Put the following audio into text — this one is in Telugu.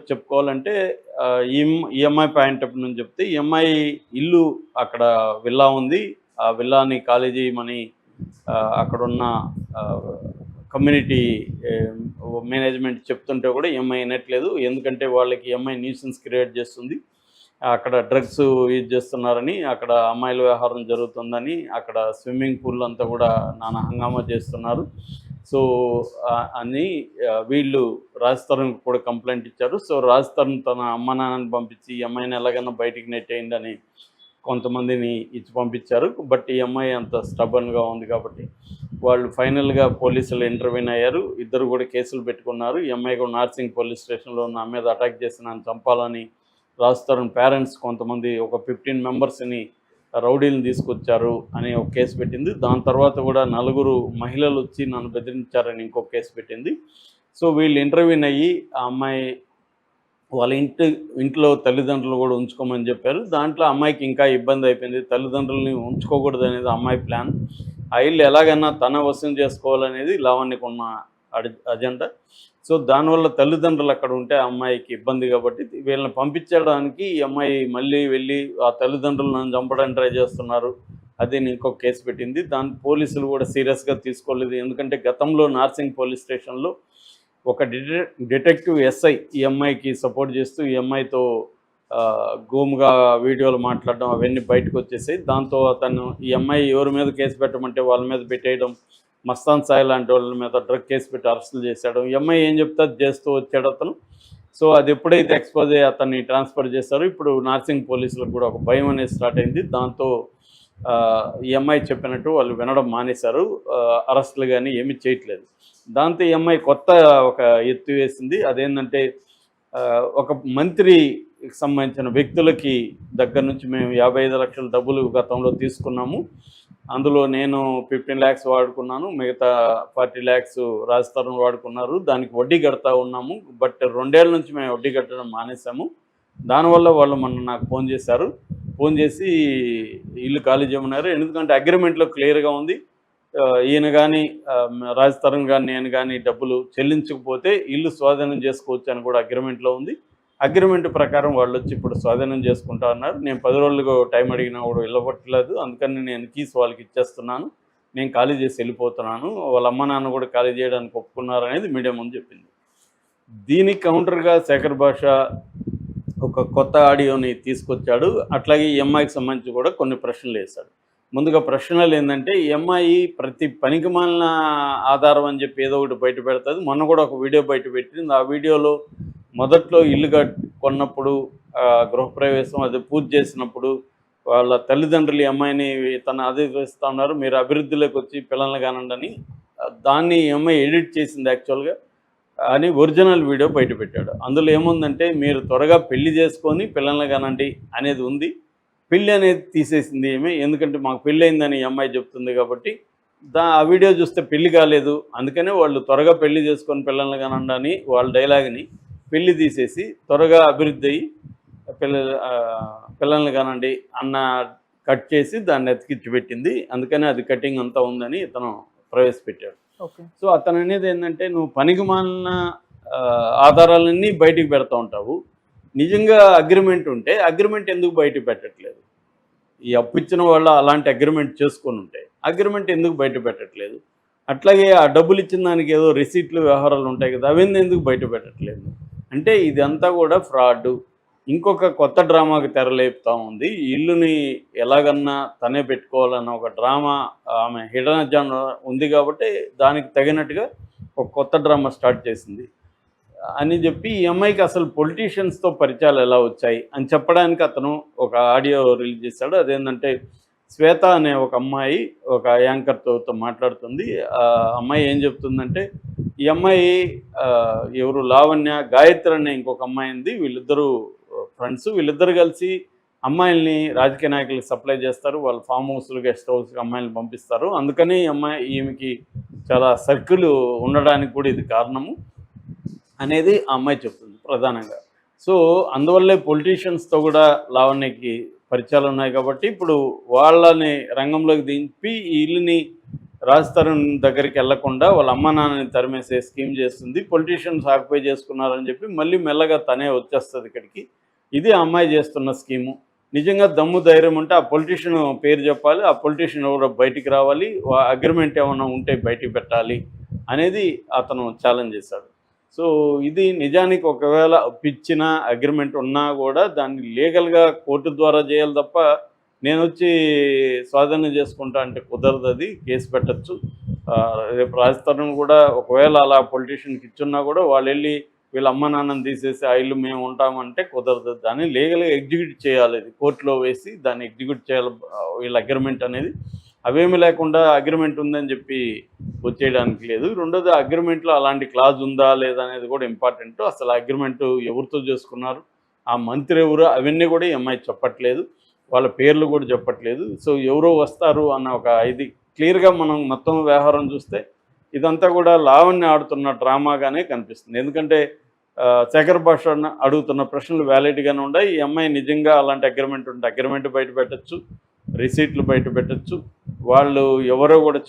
చెప్పుకోవాలంటే ఈఎంఐ పాయింట్ ఆఫ్ నుంచి చెప్తే ఈఎంఐ ఇల్లు అక్కడ విల్లా ఉంది. ఆ విల్లాని ఖాళీ చేయమని అక్కడున్న కమ్యూనిటీ మేనేజ్మెంట్ చెప్తుంటే కూడా ఈఎంఐ వినట్లేదు. ఎందుకంటే వాళ్ళకి ఈఎంఐ న్యూసెన్స్ క్రియేట్ చేస్తుంది. అక్కడ డ్రగ్స్ యూజ్ చేస్తున్నారని, అక్కడ అమ్మాయిల వ్యవహారం జరుగుతుందని, అక్కడ స్విమ్మింగ్ పూల్ అంతా కూడా నానా హంగామా చేస్తున్నారు. సో అని వీళ్ళు రాజ్ తరుణ్కి కూడా కంప్లైంట్ ఇచ్చారు. సో రాజ్ తరుణ్ తన అమ్మ నాన్నని పంపించి ఈ అమ్మాయిని ఎలాగైనా బయటికి నెట్టేయండి అని కొంతమందిని ఇచ్చి పంపించారు. బట్ ఈ అమ్మాయి అంత స్టబన్గా ఉంది కాబట్టి వాళ్ళు ఫైనల్గా పోలీసులు ఇంటర్వ్యూన్ అయ్యారు. ఇద్దరు కూడా కేసులు పెట్టుకున్నారు. ఈ అమ్మాయి కూడా నార్సింగ్ పోలీస్ స్టేషన్లో నా మీద అటాక్ చేసి నన్ను చంపాలని రాజ్ తరుణ్ పేరెంట్స్ కొంతమంది ఒక 15 మెంబర్స్ని రౌడీలను తీసుకొచ్చారు అని ఒక కేసు పెట్టింది. దాని తర్వాత కూడా 4 మహిళలు వచ్చి నన్ను బెదిరించారని ఇంకొక కేసు పెట్టింది. సో వీళ్ళు ఇంటర్వ్యూన్ అయ్యి ఆ అమ్మాయి వాళ్ళ ఇంట్లో తల్లిదండ్రులు కూడా ఉంచుకోమని చెప్పారు. దాంట్లో అమ్మాయికి ఇంకా ఇబ్బంది అయిపోయింది. తల్లిదండ్రులని ఉంచుకోకూడదు అనేది అమ్మాయి ప్లాన్. ఆ ఇల్లు ఎలాగైనా తన వశం చేసుకోవాలనేది లావణ్యకు ఉన్న అజెండా. సో దానివల్ల తల్లిదండ్రులు అక్కడ ఉంటే ఆ అమ్మాయికి ఇబ్బంది కాబట్టి వీళ్ళని పంపించడానికి ఈ అమ్మాయి మళ్ళీ వెళ్ళి ఆ తల్లిదండ్రులు నన్ను చంపడానికి ట్రై చేస్తున్నారు అది ఇంకొక కేసు పెట్టింది. దాని పోలీసులు కూడా సీరియస్గా తీసుకోలేదు. ఎందుకంటే గతంలో నార్సింగ్ పోలీస్ స్టేషన్లో ఒక డిటెక్టివ్ ఎస్ఐ ఈ అమ్మాయికి సపోర్ట్ చేస్తూ ఈ అమ్మాయితో గోముగా వీడియోలు మాట్లాడడం అవన్నీ బయటకు వచ్చేసాయి. దాంతో అతను ఈ అమ్మాయి ఎవరి మీద కేసు పెట్టమంటే వాళ్ళ మీద పెట్టేయడం, మస్తాన్ సాయి లాంటి వాళ్ళ మీద డ్రగ్ కేసు పెట్టి అరెస్టులు చేశాడు. ఈ అమ్మాయి ఏం చెప్తే అది చేస్తూ వచ్చాడు అతను. సో అది ఎప్పుడైతే ఎక్స్పోజ్ అయ్యి అతన్ని ట్రాన్స్ఫర్ చేశారో ఇప్పుడు నార్సింగ్ పోలీసులకు కూడా ఒక భయం అనేది స్టార్ట్ అయింది. దాంతో ఈ అమ్మాయి చెప్పినట్టు వాళ్ళు వినడం మానేశారు. అరెస్టులు కానీ ఏమీ చేయట్లేదు. దాంతో ఈ అమ్మాయి కొత్త ఒక ఎత్తు వేసింది. అదేంటంటే ఒక మంత్రికి సంబంధించిన వ్యక్తులకి దగ్గర నుంచి మేము 55 లక్షల డబ్బులు గతంలో తీసుకున్నాము. అందులో నేను 15 lakhs వాడుకున్నాను, మిగతా 40 lakhs రాజ్ తరుణ్ వాడుకున్నారు. దానికి వడ్డీ కడతా ఉన్నాము. బట్ 2 ఏళ్ళ నుంచి మేము వడ్డీ కట్టడం మానేసాము. దానివల్ల వాళ్ళు మొన్న నాకు ఫోన్ చేశారు. ఫోన్ చేసి ఇల్లు ఖాళీ చేయమన్నారు. ఎందుకంటే అగ్రిమెంట్లో క్లియర్గా ఉంది, ఈయన కానీ రాజ్ తరుణ్ కానీ నేను కానీ డబ్బులు చెల్లించకపోతే ఇల్లు స్వాధీనం చేసుకోవచ్చు అని కూడా అగ్రిమెంట్లో ఉంది. అగ్రిమెంట్ ప్రకారం వాళ్ళు వచ్చి ఇప్పుడు స్వాధీనం చేసుకుంటా అన్నారు. నేను 10 రోజులుగా టైం అడిగినా కూడా వెళ్ళబట్టలేదు. అందుకని నేను కీస్ వాళ్ళకి ఇచ్చేస్తున్నాను, నేను ఖాళీ చేసి వెళ్ళిపోతున్నాను, వాళ్ళ అమ్మ నాన్న కూడా ఖాళీ చేయడానికి ఒప్పుకున్నారు అనేది మీడియా ముందు చెప్పింది. దీనికి కౌంటర్గా శేఖర్ భాష ఒక కొత్త ఆడియోని తీసుకొచ్చాడు. అట్లాగే ఈ అమ్మాయికి సంబంధించి కూడా కొన్ని ప్రశ్నలు వేశాడు. ముందుగా ప్రశ్నలు ఏంటంటే ఈ అమ్మాయి ప్రతి పనికిమాలిన ఆధారం అని చెప్పి ఏదో ఒకటి బయట పెడుతుంది. మొన్న కూడా ఒక వీడియో బయట పెట్టింది. ఆ వీడియోలో మొదట్లో ఇల్లు కొన్నప్పుడు గృహప్రవేశం అది పూజ చేసినప్పుడు వాళ్ళ తల్లిదండ్రులు ఈ అమ్మాయిని తను ఆదేశిస్తూ ఉన్నారు, మీరు అభివృద్ధిలోకి వచ్చి పిల్లల్ని కానండి అని. దాన్ని ఈ అమ్మాయి ఎడిట్ చేసింది యాక్చువల్గా అని ఒరిజినల్ వీడియో బయట పెట్టాడు. అందులో ఏముందంటే మీరు త్వరగా పెళ్లి చేసుకొని పిల్లల్ని కానండి అనేది ఉంది. పెళ్ళి అనేది తీసేసింది ఏమి, ఎందుకంటే మాకు పెళ్ళి అయిందని ఈ అమ్మాయి చెప్తుంది కాబట్టి. ఆ వీడియో చూస్తే పెళ్లి కాలేదు, అందుకనే వాళ్ళు త్వరగా పెళ్లి చేసుకొని పిల్లల్ని కానండి అని వాళ్ళ డైలాగ్ని పెళ్లి తీసేసి త్వరగా అభివృద్ధి అయ్యి పిల్లల్ని కానండి అన్న కట్ చేసి దాన్ని అతికిచ్చి పెట్టింది. అందుకని అది కటింగ్ అంతా ఉందని ఇతను ప్రవేశపెట్టాడు. సో అతను అనేది ఏంటంటే నువ్వు పనికిమాలిన ఆధారాలన్నీ బయటికి పెడతా ఉంటావు. నిజంగా అగ్రిమెంట్ ఉంటే అగ్రిమెంట్ ఎందుకు బయట పెట్టట్లేదు? ఈ అప్పు ఇచ్చిన వాళ్ళు అలాంటి అగ్రిమెంట్ చేసుకొని ఉంటే అగ్రిమెంట్ ఎందుకు బయట పెట్టట్లేదు? అట్లాగే ఆ డబ్బులు ఇచ్చిన దానికి ఏదో రిసీట్లు వ్యవహారాలు ఉంటాయి కదా, అవన్నీ ఎందుకు బయట పెట్టట్లేదు? అంటే ఇదంతా కూడా ఫ్రాడ్. ఇంకొక కొత్త డ్రామాకి తెరలేపుతూ ఉంది. ఇల్లుని ఎలాగన్నా తనే పెట్టుకోవాలన్న ఒక డ్రామా ఆమె హిడెన్ అజెండా ఉంది కాబట్టి దానికి తగినట్టుగా ఒక కొత్త డ్రామా స్టార్ట్ చేసింది అని చెప్పి ఈ అమ్మాయికి అసలు పొలిటీషియన్స్తో పరిచయాలు ఎలా వచ్చాయి అని చెప్పడానికి అతను ఒక ఆడియో రిలీజ్ చేశాడు. అదేంటంటే శ్వేత అనే ఒక అమ్మాయి ఒక యాంకర్తో మాట్లాడుతుంది. ఆ అమ్మాయి ఏం చెప్తుందంటే ఈ అమ్మాయి ఎవరు లావణ్య, గాయత్రి అనే ఇంకొక అమ్మాయి ఉంది, వీళ్ళిద్దరూ ఫ్రెండ్స్. వీళ్ళిద్దరు కలిసి అమ్మాయిల్ని రాజకీయ నాయకులకు సప్లై చేస్తారు. వాళ్ళు ఫామ్ హౌస్లు, గెస్ట్ హౌస్కి అమ్మాయిలను పంపిస్తారు. అందుకని ఈమెకి చాలా సర్కిల్ ఉండడానికి కూడా ఇది కారణము అనేది ఆ అమ్మాయి చెప్తుంది ప్రధానంగా. సో అందువల్లే పొలిటీషియన్స్తో కూడా లావణ్యకి పరిచయాలు ఉన్నాయి కాబట్టి ఇప్పుడు వాళ్ళని రంగంలోకి దింపి ఈ ఇల్లుని రాజ్ తరుణ్ దగ్గరికి వెళ్లకుండా వాళ్ళ అమ్మ నాన్నని తరిమేసే స్కీమ్ చేస్తుంది. పొలిటీషియన్స్ ఆక్యుపై చేసుకున్నారని చెప్పి మళ్ళీ మెల్లగా తనే వచ్చేస్తుంది ఇక్కడికి. ఇది ఆ అమ్మాయి చేస్తున్న స్కీము. నిజంగా దమ్ము ధైర్యం ఉంటే ఆ పొలిటీషియన్ పేరు చెప్పాలి. ఆ పొలిటీషియన్ ఎవరో బయటికి రావాలి. అగ్రిమెంట్ ఏమైనా ఉంటే బయటికి పెట్టాలి అనేది అతను ఛాలెంజ్ చేశాడు. సో ఇది నిజానికి ఒకవేళ పిచ్చిన అగ్రిమెంట్ ఉన్నా కూడా దాన్ని లీగల్గా కోర్టు ద్వారా చేయాలి తప్ప నేనొచ్చి స్వాధీనం చేసుకుంటా అంటే కుదరదు. అది కేసు పెట్టచ్చు. రేపు రాజ్ తరుణ్ కూడా ఒకవేళ అలా పొలిటీషియన్కి ఇచ్చున్నా కూడా వాళ్ళు వెళ్ళి వీళ్ళ అమ్మ నాన్నని తీసేసి ఆ ఇల్లు మేము ఉంటామంటే కుదరదు. దాన్ని లీగల్గా ఎగ్జిక్యూట్ చేయాలి. ఇది కోర్టులో వేసి దాన్ని ఎగ్జిక్యూట్ చేయాలి. వీళ్ళ అగ్రిమెంట్ అనేది అవేమీ లేకుండా అగ్రిమెంట్ ఉందని చెప్పి వచ్చేయడానికి లేదు. రెండోది అగ్రిమెంట్లో అలాంటి క్లాజ్ ఉందా లేదా అనేది కూడా ఇంపార్టెంట్. అసలు అగ్రిమెంట్ ఎవరితో చేసుకున్నారు, ఆ మంత్రి ఎవరు, అవన్నీ కూడా ఈ అమ్మాయి చెప్పట్లేదు. వాళ్ళ పేర్లు కూడా చెప్పట్లేదు. సో ఎవరో వస్తారు అన్న ఒక ఇది క్లియర్గా మనం మొత్తం వ్యవహారం చూస్తే ఇదంతా కూడా లావణ్య ఆడుతున్న డ్రామాగానే కనిపిస్తుంది. ఎందుకంటే శేఖర్ భాష అడుగుతున్న ప్రశ్నలు వ్యాలిడ్గానే ఉన్నాయి. ఈ అమ్మాయి నిజంగా అలాంటి అగ్రిమెంట్ ఉంటే అగ్రిమెంట్ బయట పెట్టచ్చు, రిసీట్లు బయట పెట్టచ్చు. వాళ్ళు ఎవరో కూడా